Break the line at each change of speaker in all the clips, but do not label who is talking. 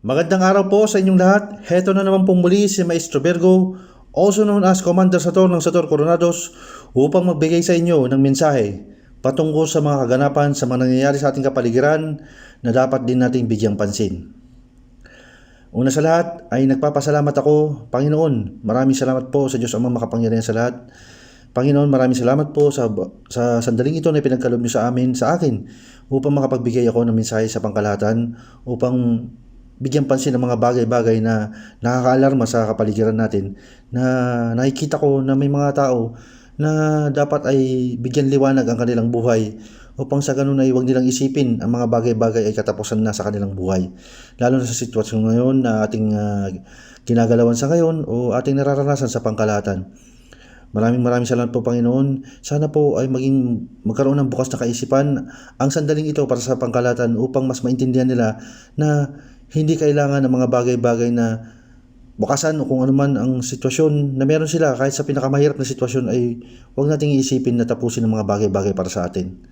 Magandang araw po sa inyong lahat. Heto na naman pong muli si Maestro Virgo, also known as Commander Sator ng Sator Coronados, upang magbigay sa inyo ng mensahe patungkol sa mga kaganapan sa mga nangyayari sa ating kapaligiran na dapat din nating bigyang pansin. Una sa lahat ay nagpapasalamat ako, Panginoon. Maraming salamat po sa Diyos Amang makapangyarihan sa lahat. Panginoon, maraming salamat po sa sandaling ito na pinagkaloob niyo sa amin, sa akin, upang makapagbigay ako ng mensahe sa pangkalahatan, upang bigyan pansin ng mga bagay-bagay na nakakaalarma sa kapaligiran natin, na nakikita ko na may mga tao na dapat ay bigyan liwanag ang kanilang buhay, upang sa ganun ay huwag nilang isipin ang mga bagay-bagay ay katapusan na sa kanilang buhay. Lalo na sa sitwasyon ngayon na ating ginagalawan sa ngayon o ating nararanasan sa pangkalahatan. Maraming salamat po, Panginoon. Sana po ay magkaroon ng bukas na kaisipan ang sandaling ito para sa pangkalahatan, upang mas maintindihan nila na hindi kailangan ng mga bagay-bagay na bukasan o kung ano man ang sitwasyon na meron sila. Kahit sa pinakamahirap na sitwasyon ay huwag nating iisipin na tapusin ang mga bagay-bagay para sa atin.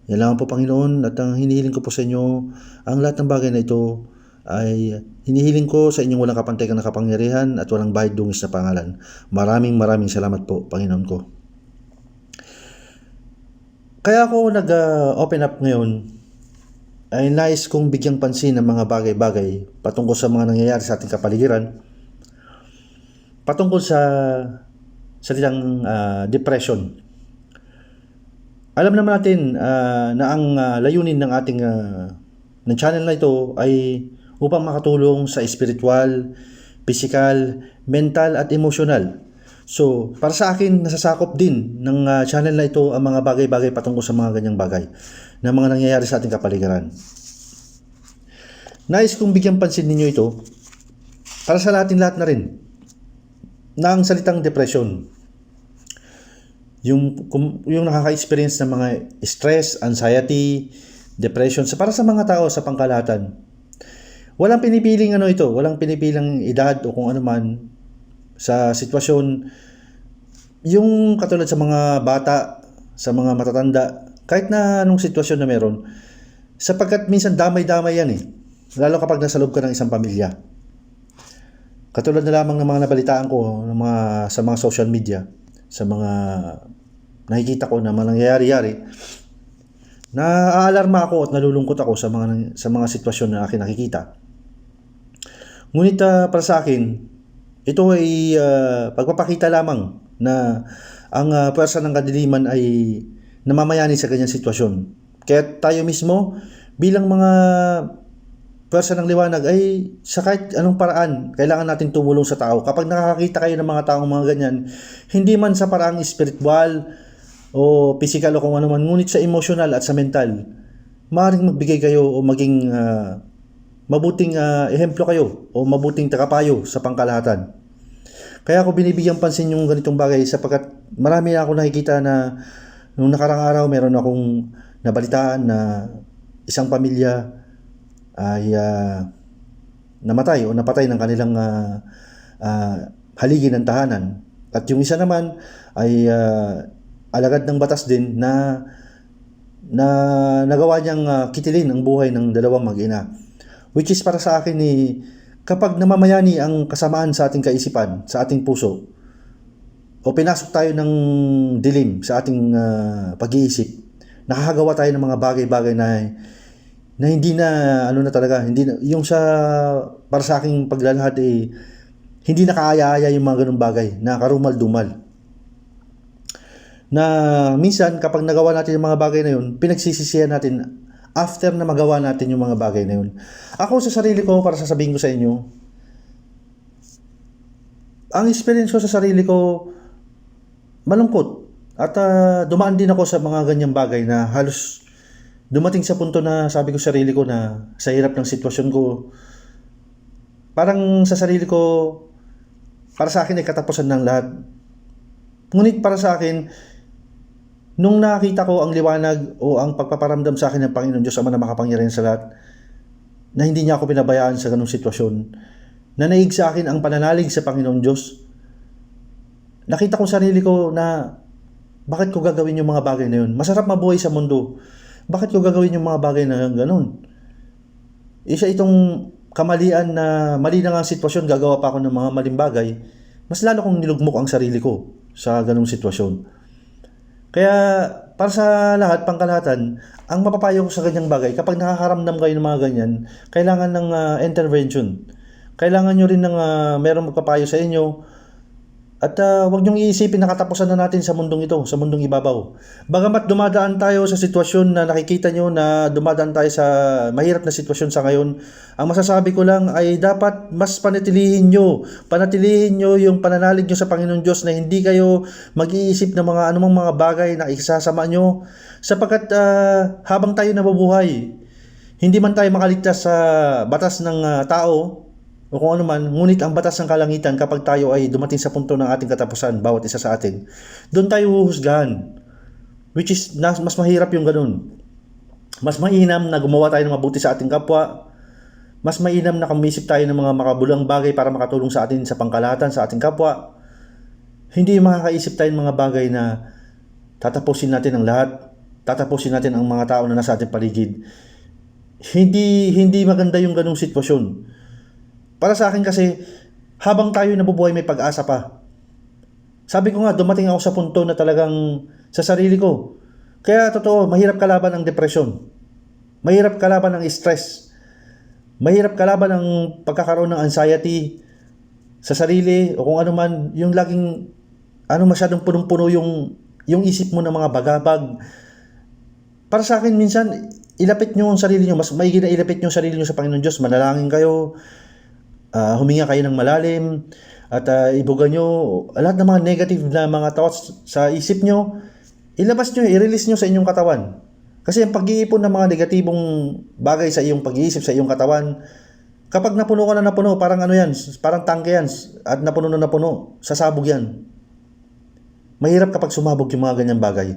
Yan lang po, Panginoon, at ang hinihiling ko po sa inyo, ang lahat ng bagay na ito ay hinihiling ko sa inyong walang kapantay na kapangyarihan at walang bahid dungis na pangalan. Maraming salamat po, Panginoon ko. Kaya ako nag-open up ngayon ay nais kong bigyang pansin ng mga bagay-bagay patungkol sa mga nangyayari sa ating kapaligiran, patungkol sa salitang depression. Alam naman natin na ang layunin ng ating ng channel na ito ay upang makatulong sa spiritual, physical, mental at emotional. So, para sa akin, nasasakop din ng channel na ito ang mga bagay-bagay patungkol sa mga ganyang bagay na mga nangyayari sa ating kapaligiran. Nais kong bigyan pansin ninyo ito para sa lahat na rin na ang salitang depression, yung nakaka-experience ng mga stress, anxiety, depression, para sa mga tao sa pangkalahatan. Walang pinipiling walang pinipiling edad o kung ano man sa sitwasyon. Yung katulad sa mga bata, sa mga matatanda, kahit na anong sitwasyon na meron, sapagkat minsan damay-damay yan lalo kapag nasa loob ka ng isang pamilya. Katulad na lamang ng mga nabalitaan ko sa mga social media, sa mga nakikita ko na mga nangyayari, naaalarma ako at nalulungkot ako sa mga sitwasyon na aking nakikita. Ngunit para sa akin, ito ay pagpapakita lamang na ang pwersa ng kadiliman ay namamayani sa ganyang sitwasyon. Kaya tayo mismo bilang mga pwersa ng liwanag ay sa kahit anong paraan kailangan natin tumulong sa tao. Kapag nakakakita kayo ng mga taong mga ganyan, hindi man sa paraang spiritual o physical o kung ano man, ngunit sa emotional at sa mental, maaaring magbigay kayo o maging mabuting ehemplo kayo o mabuting tagapayo sa pangkalahatan. Kaya ako binibigyan pansin yung ganitong bagay, sapagkat marami ako nakikita na nung nakarang araw meron akong nabalitaan na isang pamilya ay namatay o napatay ng kanilang haligi ng tahanan. At yung isa naman ay alagad ng batas din na nagawa niyang kitilin ang buhay ng dalawang mag-ina. Which is para sa akin kapag namamayani ang kasamaan sa ating kaisipan, sa ating puso, o pinasok tayo ng dilim sa ating pag-iisip, nakakagawa tayo ng mga bagay-bagay na hindi na talaga, hindi na, yung para sa aking paglalahad hindi na kaaya-aya yung mga ganung bagay na karumal-dumal. Na minsan kapag nagawa natin yung mga bagay na yun, pinagsisisihan natin after na magawa natin yung mga bagay na yun. Ako sa sarili ko, para sasabihin ko sa inyo, ang experience ko sa sarili ko, malungkot. At dumaan din ako sa mga ganyang bagay na halos dumating sa punto na sabi ko sa sarili ko na sa hirap ng sitwasyon ko, parang sa sarili ko, para sa akin ay katapusan ng lahat. Ngunit para sa akin, nung nakita ko ang liwanag o ang pagpaparamdam sa akin ng Panginoon Diyos Ama na makapangyarihan sa lahat, na hindi niya ako pinabayaan sa ganung sitwasyon, na naig sa akin ang pananalig sa Panginoon Diyos, nakita ko sarili ko na bakit ko gagawin yung mga bagay na yun? Masarap mabuhay sa mundo. Bakit ko gagawin yung mga bagay na ganun? Isa itong kamalian na mali na nga ang sitwasyon, gagawa pa ako ng mga maling bagay, mas lalo kong nilugmok ang sarili ko sa ganung sitwasyon. Kaya para sa lahat, pangkalahatan, ang mapapayo ko sa ganyang bagay, kapag nakakaramdam kayo ng mga ganyan, kailangan ng intervention. Kailangan nyo rin ng merong magpapayo sa inyo. At huwag niyong iisipin na katapusan na natin sa mundong ito, sa mundong ibabaw. Bagamat dumadaan tayo sa sitwasyon na nakikita nyo na dumadaan tayo sa mahirap na sitwasyon sa ngayon, ang masasabi ko lang ay dapat mas panatilihin nyo yung pananalig nyo sa Panginoon Diyos na hindi kayo mag-iisip ng mga anumang mga bagay na isasama nyo. Sapagkat habang tayo nabubuhay, hindi man tayo makaligtas sa batas ng tao, o kung ano man, ngunit ang batas ng kalangitan kapag tayo ay dumating sa punto ng ating katapusan, bawat isa sa atin, doon tayo huhusgahan. Which is, mas mahirap yung ganun. Mas mainam na gumawa tayo ng mabuti sa ating kapwa. Mas mainam na kumisip tayo ng mga makabulang bagay para makatulong sa atin sa pangkalahatan sa ating kapwa. Hindi makakaisip tayo ng mga bagay na tatapusin natin ang lahat. Tatapusin natin ang mga tao na nasa ating paligid. Hindi maganda yung ganung sitwasyon. Para sa akin kasi, habang tayo nabubuhay may pag-asa pa. Sabi ko nga, dumating ako sa punto na talagang sa sarili ko. Kaya totoo, mahirap kalaban ang depresyon. Mahirap kalaban ang stress. Mahirap kalaban ang pagkakaroon ng anxiety sa sarili o kung ano man, yung laging masyadong punong-puno yung isip mo ng mga bagabag. Para sa akin, minsan, ilapit nyo ang sarili nyo. Mas maigi na ilapit nyo ang sarili nyo sa Panginoon Diyos. Manalangin kayo. Huminga kayo ng malalim at ibuga nyo lahat ng mga negative na mga thoughts sa isip nyo, ilabas nyo, i-release nyo sa inyong katawan. Kasi ang pag-iipon ng mga negatibong bagay sa iyong pag-iisip, sa iyong katawan, kapag napuno ka na napuno, parang parang tangke yan, at napuno na napuno, sasabog yan. Mahirap kapag sumabog yung mga ganyang bagay.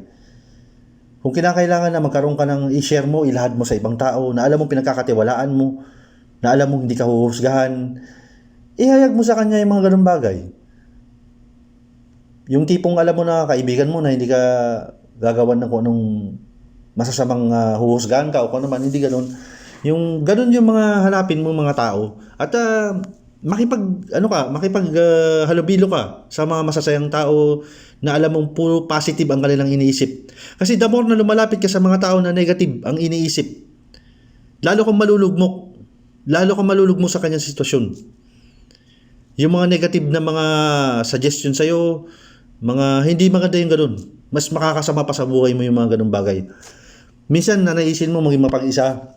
Kung kinakailangan na magkaroon ka ng i-share mo, ilahad mo sa ibang tao, na alam mo pinagkakatiwalaan mo, na alam mo hindi ka huhusgahan, ihayag mo sa kanya yung mga ganun bagay. Yung tipong alam mo na kaibigan mo na hindi ka gagawan ng kung anong masasamang huhusgahan ka o kung naman, hindi ganun. Yung ganun yung mga hanapin mo mga tao at halubilo ka sa mga masasayang tao na alam mong puro positive ang kanilang iniisip. Kasi the more na lumalapit ka sa mga tao na negative ang iniisip, lalo kang malulugmok sa kanyang sitwasyon. Yung mga negative na mga suggestion sa'yo, mga hindi maganda yung ganun. Mas makakasama pa sa buhay mo yung mga ganung bagay. Minsan nanaisin mo maging mapag-isa.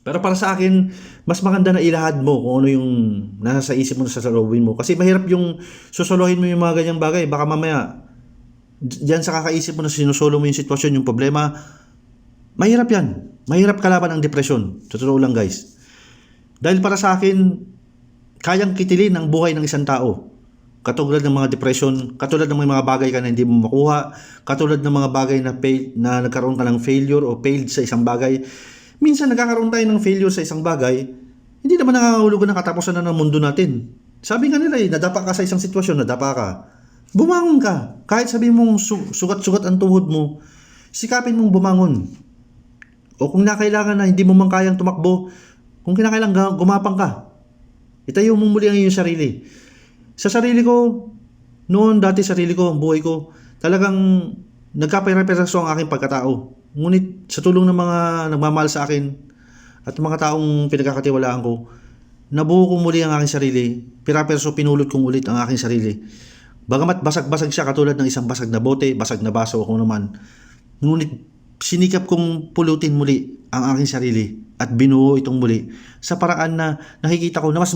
Pero para sa akin, mas maganda na ilahad mo kung ano yung nasa isip mo, sa salubin mo. Kasi mahirap yung susuluhin mo yung mga ganyang bagay. Baka mamaya, diyan sa kakaisip mo na sinusolo mo yung sitwasyon, yung problema, mahirap yan. Mahirap kalaban ang depresyon. Totoo lang guys. Dahil para sa akin, kayang kitilin ang buhay ng isang tao. Katulad ng mga depression, katulad ng mga bagay ka na hindi mo makuha, katulad ng mga bagay na nagkaroon ka ng failure o failed sa isang bagay. Minsan nagkakaroon tayo ng failure sa isang bagay, hindi naman nangangahulugan ng katapusan na ng mundo natin. Sabi nga nila nadapa ka sa isang sitwasyon, nadapa ka. Bumangon ka. Kahit sabihin mong sugat-sugat ang tuhod mo, sikapin mong bumangon. O kung nakailangan na hindi mo man kayang tumakbo, kung kinakailangan gumapang ka, itayo mo muli ang iyong sarili. Sa sarili ko, ang buhay ko, talagang nagkapera-peraso ang aking pagkatao. Ngunit sa tulong ng mga nagmamahal sa akin at mga taong pinagkakatiwalaan ko, nabuo ko muli ang aking sarili, pera-peraso pinulot kong ulit ang aking sarili. Bagamat basag-basag siya katulad ng isang basag na bote, basag na baso o kung naman, ngunit sinikap kong pulutin muli ang aking sarili at binuo itong muli sa paraan na nakikita ko na mas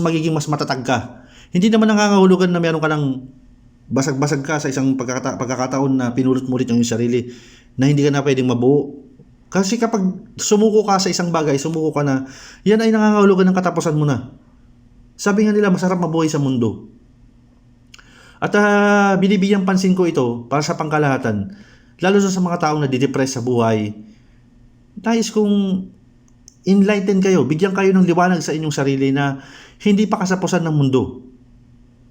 matatag ka. Hindi naman nangangahulugan na meron ka ng basag-basag ka sa isang pagkakataon na pinulot mo ulit ang iyong sarili na hindi ka na pwedeng mabuo. Kasi kapag sumuko ka sa isang bagay, sumuko ka na, yan ay nangangahulugan ng katapusan mo na. Sabi nga nila, masarap mabuhay sa mundo. At binibigyan pansin ko ito para sa pangkalahatan, lalo sa mga taong nadidepress sa buhay. Nais kong enlighten kayo, bigyan kayo ng liwanag sa inyong sarili na hindi pa kasapusan ng mundo.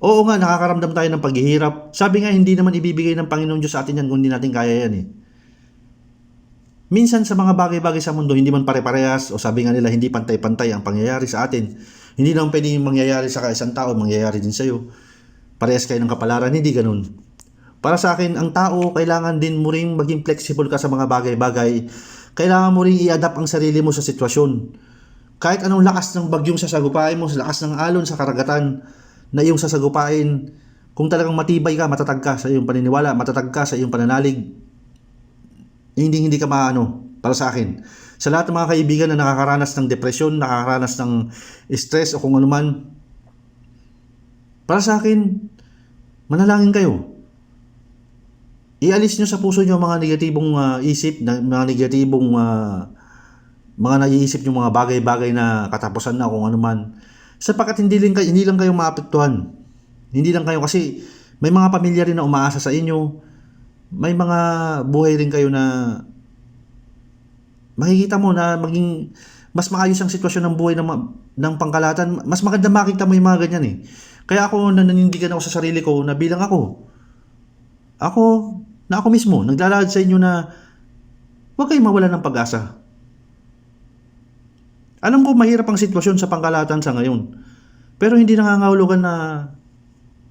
Oo nga, nakakaramdam tayo ng paghihirap. Sabi nga, hindi naman ibibigay ng Panginoon Diyos sa atin yan kung hindi natin kaya yan . Minsan sa mga bagay-bagay sa mundo, hindi man pare-parehas o sabi nga nila hindi pantay-pantay ang pangyayari sa atin. Hindi naman pwedeng mangyayari sa isang tao, mangyayari din sa'yo. Parehas kayo ng kapalaran, hindi ganun. Para sa akin, ang tao, kailangan din mo ring maging flexible ka sa mga bagay-bagay. Kailangan mo ring i-adapt ang sarili mo sa sitwasyon. Kahit anong lakas ng bagyong sasagupain mo, lakas ng alon sa karagatan na iyong sasagupain, kung talagang matibay ka, matatag ka sa iyong paniniwala, matatag ka sa iyong pananalig, hindi ka maano, para sa akin. Sa lahat ng mga kaibigan na nakakaranas ng depresyon, nakakaranas ng stress o kung ano man, para sa akin, manalangin kayo. Ialis nyo sa puso nyo mga negatibong isip, mga negatibong mga naiisip nyo mga bagay-bagay na katapusan na kung ano man. Sapagkat hindi lang kayo maapektuhan. Hindi lang kayo kasi may mga pamilya rin na umaasa sa inyo. May mga buhay rin kayo na makikita mo na maging mas maayos ang sitwasyon ng buhay ng pangkalahatan. Mas maganda makita mo yung mga ganyan eh. Kaya ako nanindigan ako sa sarili ko na bilang ako mismo, naglalahad sa inyo na huwag kayong mawalan ng pag-asa. Alam ko mahirap ang sitwasyon sa pangkalahatan sa ngayon. Pero hindi nangangahulugan na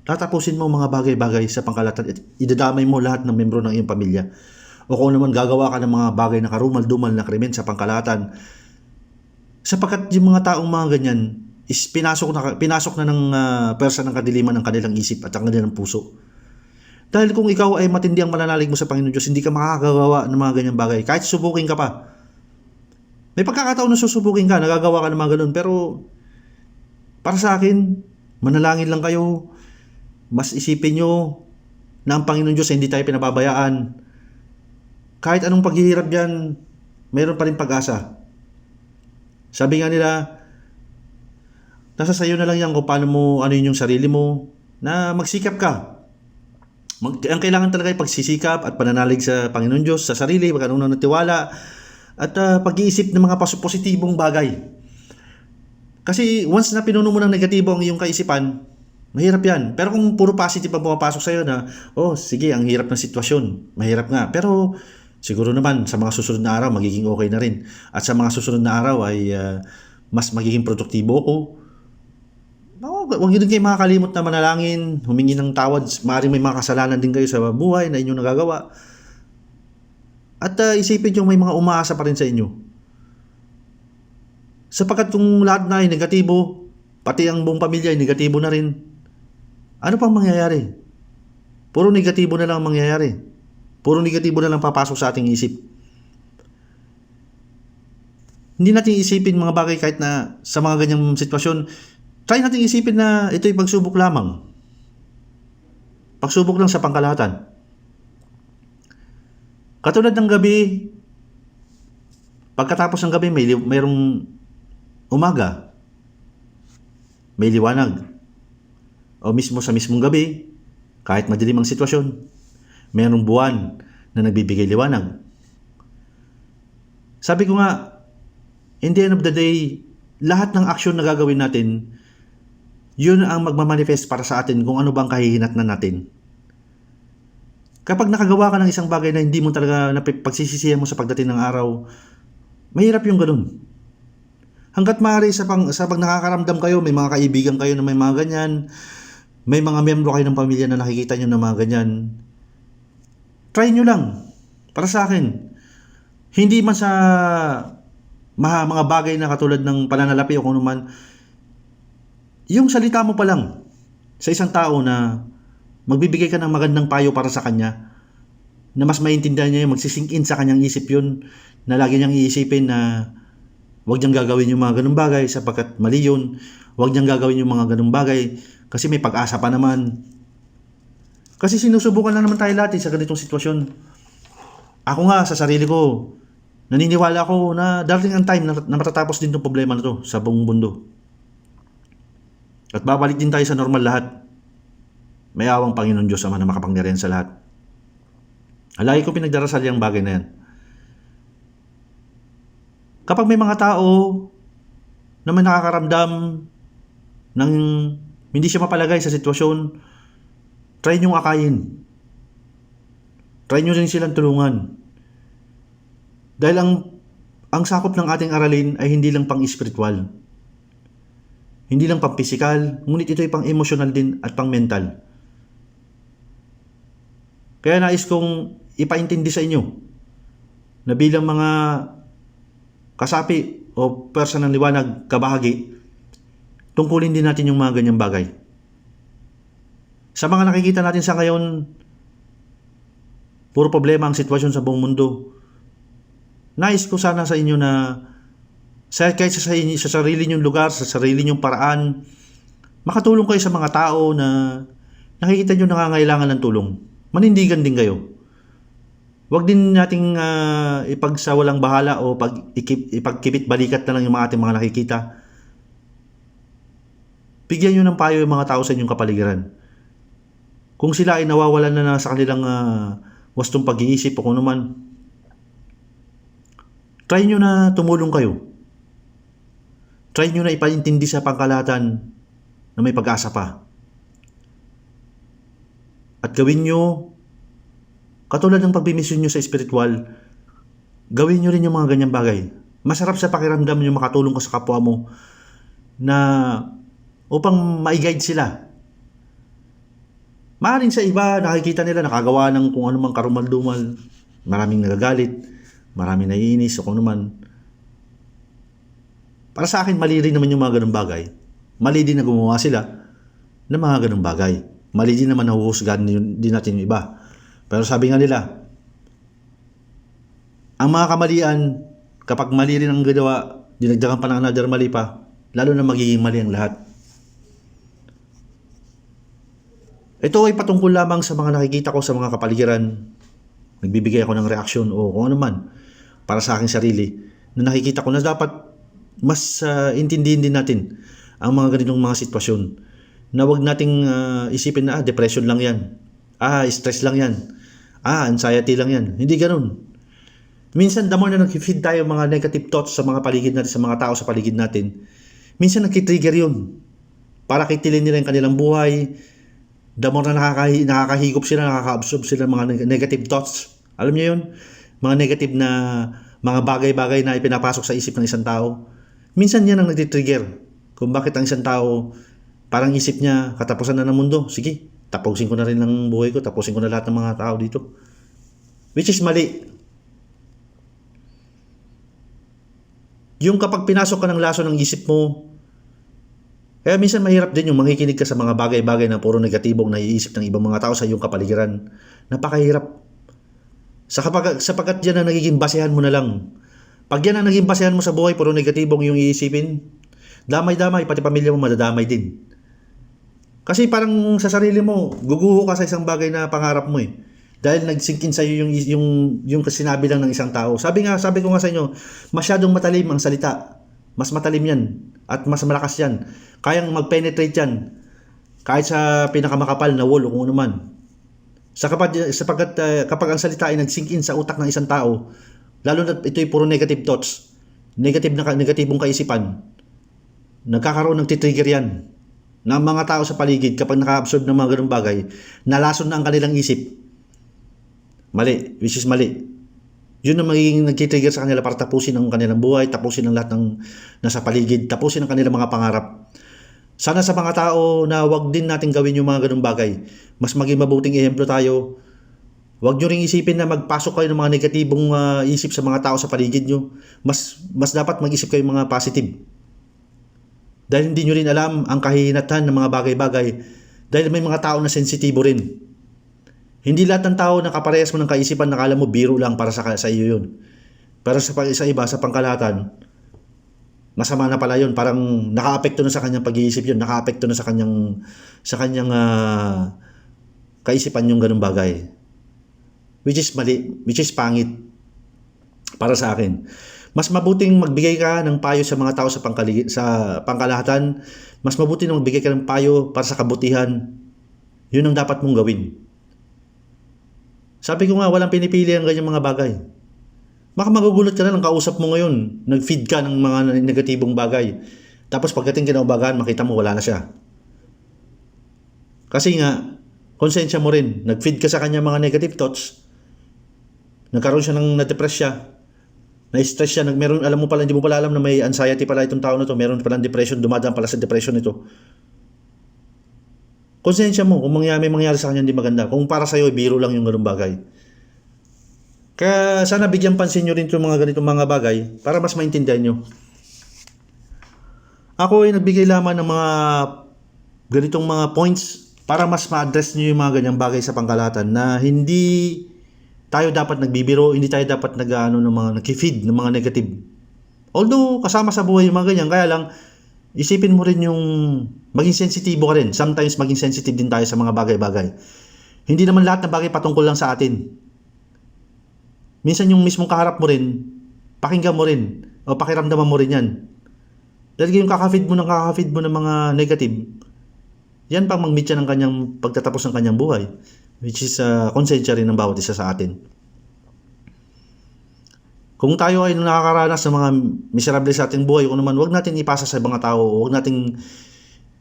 tatapusin mo mga bagay-bagay sa pangkalahatan at idadamay mo lahat ng membro ng iyong pamilya. O kung naman gagawa ka ng mga bagay na karumal-dumal na krimen sa pangkalahatan. Sapagkat yung mga taong mga ganyan is pinasok na ng persa ng kadiliman ng kanilang isip at ang kanilang puso. Dahil kung ikaw ay matindi ang mananalig mo sa Panginoon Diyos, hindi ka makakagawa ng mga ganyang bagay. Kahit subukin ka pa. May pagkakataon na susubukin ka, nagagawa ka ng mga ganun. Pero para sa akin, manalangin lang kayo. Mas isipin nyo na ang Panginoon Diyos hindi tayo pinababayaan. Kahit anong paghihirap yan, mayroon pa rin pag-asa. Sabi nga nila, nasa sayo na lang yan kung paano mo, ano yung sarili mo, na magsikap ka. Ang kailangan talaga ay pagsisikap at pananalig sa Panginoon Diyos, sa sarili, pagkanunang natiwala, at pag-iisip ng mga positibong bagay. Kasi once na pinuno mo ng negatibo ang iyong kaisipan, mahirap yan. Pero kung puro positive ang pumapasok sa'yo na, sige, ang hirap ng sitwasyon, mahirap nga. Pero siguro naman sa mga susunod na araw, magiging okay na rin. At sa mga susunod na araw ay mas magiging produktibo ako. Huwag nyo din kayo makakalimot na manalangin, humingi ng tawad. Maaaring may mga kasalanan din kayo sa buhay na inyong nagagawa. At isipin nyo may mga umaasa pa rin sa inyo. Sapagkat kung lahat na ay negatibo, pati ang buong pamilya ay negatibo na rin, ano pang mangyayari? Puro negatibo na lang mangyayari. Puro negatibo na lang papasok sa ating isip. Hindi natin isipin mga bagay kahit na sa mga ganyang sitwasyon. Try natin isipin na ito'y pagsubok lamang. Pagsubok lang sa pangkalahatan. Katulad ng gabi, pagkatapos ng gabi mayroong umaga, may liwanag. O mismo sa mismong gabi, kahit madilim ang sitwasyon, mayroong buwan na nagbibigay liwanag. Sabi ko nga, in the end of the day, lahat ng aksyon na gagawin natin, yun ang magmamanifest para sa atin kung ano bang kahihinatnan natin. Kapag nakagawa ka ng isang bagay na hindi mo talaga pagsisisihan mo sa pagdating ng araw, mahirap yung ganun. Hanggat maaari sa pag nakakaramdam kayo, may mga kaibigan kayo na may mga ganyan, may mga miyembro kayo ng pamilya na nakikita nyo na mga ganyan, try nyo lang. Para sa akin, hindi man sa mga bagay na katulad ng pananalapi o kung naman, yung salita mo pa lang sa isang tao na magbibigay ka ng magandang payo para sa kanya, na mas maintindihan niya yung magsisink in sa kanyang isip yun, na lagi niyang iisipin na huwag niyang gagawin yung mga ganung bagay sapagkat mali yun, huwag niyang gagawin yung mga ganung bagay kasi may pag-asa pa naman. Kasi sinusubukan lang naman tayo lahat sa ganitong sitwasyon. Ako nga sa sarili ko, naniniwala ako na darating ang time na matatapos din itong problema na to sa buong mundo. At babalik din tayo sa normal lahat. May awang Panginoon Diyos Ama na makapangyarihan sa lahat. Lagi ko pinagdarasal yung bagay na yan. Kapag may mga tao na may nakakaramdam ng hindi siya mapalagay sa sitwasyon, try niyong akayin. Try niyo rin silang tulungan. Dahil ang sakop ng ating aralin ay hindi lang pang-spiritual, hindi lang pang-physical, ngunit ito ay pang-emotional din at pang-mental. Kaya nais kong ipaintindi sa inyo na bilang mga kasapi o person ng liwanag, kabahagi, tungkulin din natin yung mga ganyang bagay. Sa mga nakikita natin sa ngayon, puro problema ang sitwasyon sa buong mundo. Nais ko sana sa inyo na kahit sa sarili nyong lugar, sa sarili nyong paraan, makatulong kayo sa mga tao na nakikita nyo nangangailangan ng tulong. Manindigan din kayo. Huwag din nating ipagsawalang bahala o ipagkibit balikat na lang yung mga ating mga nakikita. Bigyan nyo ng payo yung mga tao sa inyong kapaligiran. Kung sila ay nawawalan na sa kanilang wastong pag-iisip o kung naman, try nyo na tumulong kayo. Try nyo na ipaintindi sa pangkalahatan na may pag-asa pa. At gawin nyo, katulad ng pagbimisyon nyo sa spiritual, gawin nyo rin yung mga ganyang bagay. Masarap sa pakiramdam nyo makatulong ka sa kapwa mo na upang ma-guide sila. Maaaring sa iba, nakikita nila nakagawa ng kung anumang karumal-dumal, maraming nagagalit, maraming naiinis o kung naman. Para sa akin, mali rin naman yung mga ganung bagay. Mali din na gumawa sila ng mga ganung bagay. Mali din naman nahuhusgahan din natin yung iba. Pero sabi nga nila, ang mga kamalian, kapag mali rin ang ginawa, dinagdagan pa ng another mali pa, lalo na magiging mali ang lahat. Ito ay patungkol lamang sa mga nakikita ko sa mga kapaligiran. Nagbibigay ako ng reaksyon o kung ano man para sa aking sarili na nakikita ko na dapat mas intindihin din natin ang mga ganitong mga sitwasyon. Na wag nating isipin na depression lang yan. Stress lang yan. Anxiety lang yan. Hindi ganun. Minsan, the more na nag-feed tayo mga negative thoughts sa mga paligid natin, sa mga tao sa paligid natin, minsan nag-trigger yun. Para kitilin nila yung kanilang buhay. The more na nakakahigop sila, nakaka-absorb sila ng mga negative thoughts. Alam niyo yun? Mga negative na mga bagay-bagay na ipinapasok sa isip ng isang tao. Minsan yan ang nag-trigger. Kung bakit ang isang tao, parang isip niya, katapusan na ng mundo. Sige, tapusin ko na rin ang buhay ko, tapusin ko na lahat ng mga tao dito. Which is mali. Yung kapag pinasok ka ng laso ng isip mo, kaya minsan mahirap din yung makikinig ka sa mga bagay-bagay na puro negatibong naiisip ng ibang mga tao sa iyong kapaligiran. Napakahirap. Sapagkat yan ang nagiging basehan mo na lang. Pag yan ang naging basehan mo sa buhay, puro negatibong yung iisipin, damay-damay, pati pamilya mo madadamay din. Kasi parang sa sarili mo, guguho ka sa isang bagay na pangarap mo eh. Dahil nag-sink in sa iyo yung sinabi lang ng isang tao. Sabi ko nga sa inyo, masyadong matalim ang salita. Mas matalim yan at mas malakas yan. Kayang mag-penetrate yan kahit sa pinakamakapal na wall o kung ano man. Sapagkat kapag ang salita ay nag-sink in sa utak ng isang tao, lalo na ito'y puro negative thoughts, negatibong kaisipan, nagkakaroon ng titrigger yan na mga tao sa paligid kapag naka-absorb ng mga ganung bagay, nalason na ang kanilang isip. Mali, which is mali. Yun ang magiging nag-trigger sa kanila para tapusin ang kanilang buhay, tapusin ang lahat ng nasa paligid, tapusin ang kanilang mga pangarap. Sana sa mga tao na wag din natin gawin yung mga ganung bagay. Mas maging mabuting ehemplo tayo. Wag nyo ring isipin na magpasok kayo ng mga negatibong isip sa mga tao sa paligid nyo. Mas dapat mag-isip kayo mga positive. Dahil hindi nyo rin alam ang kahihinatnan ng mga bagay-bagay. Dahil may mga tao na sensitibo rin. Hindi lahat ng tao na kaparehas mo ng kaisipan na kala mo biro lang para sa iyo yun. Pero sa iba, sa pangkalahatan, masama na pala yun. Parang naka-apekto na sa kanyang pag-iisip yun. Naka-apekto na sa kanyang kaisipan yung ganung bagay. Which is mali, which is pangit para sa akin. Mas mabuting magbigay ka ng payo sa mga tao sa pangkalahatan. Mas mabuti nang magbigay ka ng payo para sa kabutihan. Yun ang dapat mong gawin. Sabi ko nga, walang pinipili ang ganyang mga bagay. Baka magugulat ka na ng kausap mo ngayon. Nag-feed ka ng mga negatibong bagay. Tapos pagdating kinaumagahan, makita mo wala na siya. Kasi nga, konsensya mo rin. Nag-feed ka sa kanya mga negative thoughts. Nagkaroon siya ng na-depress siya. Na-stress siya, meron, alam mo pala, hindi mo pala alam na may anxiety pala itong tao na to, meron pala depression, dumadaan pala sa depression ito. Konsensya mo kung may mangyari sa kanya hindi maganda. Kung para sa'yo, biro lang yung ganung bagay. Kaya sana bigyan pansin nyo rin itong mga ganitong mga bagay para mas maintindihan nyo. Ako ay nagbigay lamang ng mga ganitong mga points para mas ma-address nyo yung mga ganyang bagay sa pangkalahatan na hindi tayo dapat nagbibiro, hindi tayo dapat ng mga nag-feed ng mga negative. Although kasama sa buhay yung mga ganyan, kaya lang isipin mo rin yung maging sensitibo ka rin. Sometimes maging sensitive din tayo sa mga bagay-bagay. Hindi naman lahat ng bagay patungkol lang sa atin. Minsan yung mismong kaharap mo rin, pakinggan mo rin, o pakiramdaman mo rin yan. Dahil yung kakafeed mo ng mga negative, yan pang mag-meet siya ng kanyang pagtatapos ng kanyang buhay. Which is konsensya rin ng bawat isa sa atin. Kung tayo ay nakakaranas ng mga miserable sa ating buhay, kung naman huwag natin ipasa sa mga tao, huwag natin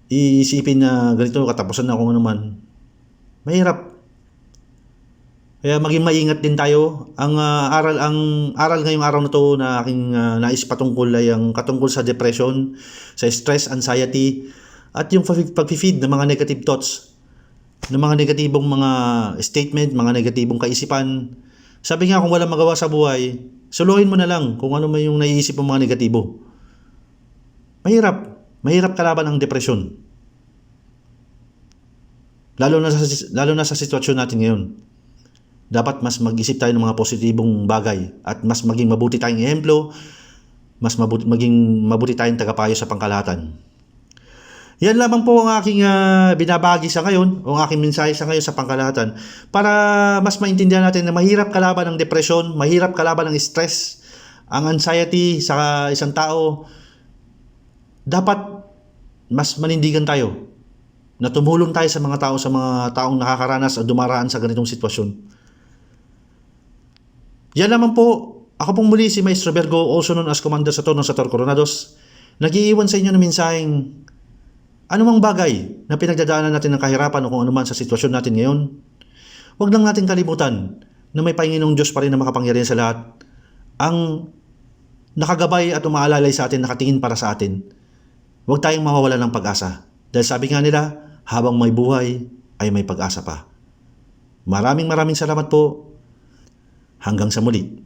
iisipin na ganito katapusan na kung naman. Mahirap. Kaya maging maingat din tayo. Ang aral ngayong araw na to na aking nais patungkol ay ang katungkol sa depression, sa stress, anxiety, at yung pag-feed ng mga negative thoughts, ng mga negatibong mga statement, mga negatibong kaisipan. Sabi nga kung walang magawa sa buhay, suluhin mo na lang kung ano man yung naiisip ng mga negatibo. Mahirap kalaban ang depression. Lalo na sa sitwasyon natin ngayon. Dapat mas mag-isip tayo ng mga positibong bagay at mas maging mabuti tayong ehemplo, maging mabuti tayong tagapayo sa pangkalahatan. Yan lamang po ang aking binabahagi sa ngayon, o ang aking mensahe sa ngayon sa pangkalahatan, para mas maintindihan natin na mahirap kalaban ng depression, mahirap kalaban ng stress, ang anxiety sa isang tao. Dapat mas manindigan tayo na tumulong tayo sa mga taong nakakaranas o dumaraan sa ganitong sitwasyon. Yan naman po, ako pong muli si Maestro Virgo, also known as Commander Sator ng Sator Coronados, nag-iiwan sa inyo ng mensaheng anumang bagay na pinagdadaanan natin ng kahirapan o kung anuman sa sitwasyon natin ngayon, huwag lang natin kalimutan na may Panginoong Diyos pa rin na makapangyarihan sa lahat, ang nakagabay at umaalalay sa atin, nakatingin para sa atin. Huwag tayong mawawala ng pag-asa. Dahil sabi nga nila, habang may buhay ay may pag-asa pa. Maraming salamat po. Hanggang sa muli.